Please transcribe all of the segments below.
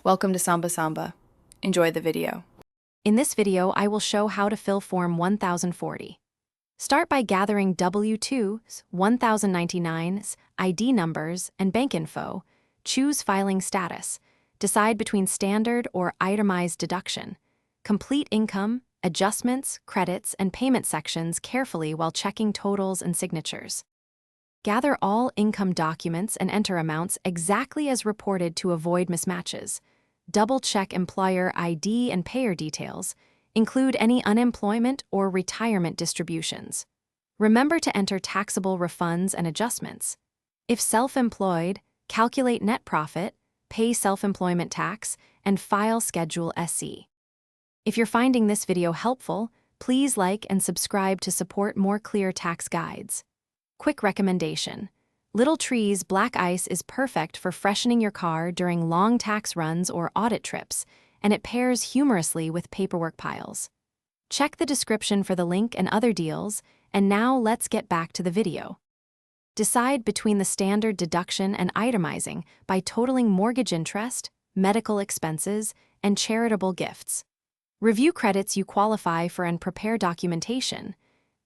Welcome to Samba Samba. Enjoy the video. In this video, I will show how to fill Form 1040. Start by gathering W-2s, 1099s, ID numbers, and bank info. Choose filing status. Decide between standard or itemized deduction. Complete income, adjustments, credits, and payment sections carefully while checking totals and signatures. Gather all income documents and enter amounts exactly as reported to avoid mismatches. Double-check employer ID and payer details. Include any unemployment or retirement distributions. Remember to enter taxable refunds and adjustments. If self-employed, calculate net profit, pay self-employment tax, and file Schedule SE. If you're finding this video helpful, please like and subscribe to support more clear tax guides. Quick recommendation. Little Tree's Black Ice is perfect for freshening your car during long tax runs or audit trips, and it pairs humorously with paperwork piles. Check the description for the link and other deals, and now let's get back to the video. Decide between the standard deduction and itemizing by totaling mortgage interest, medical expenses, and charitable gifts. Review credits you qualify for and prepare documentation.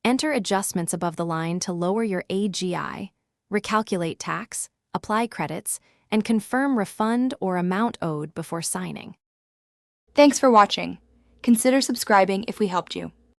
Enter adjustments above the line to lower your AGI. Recalculate tax, apply credits, and confirm refund or amount owed before signing. Thanks for watching. Consider subscribing if we helped you.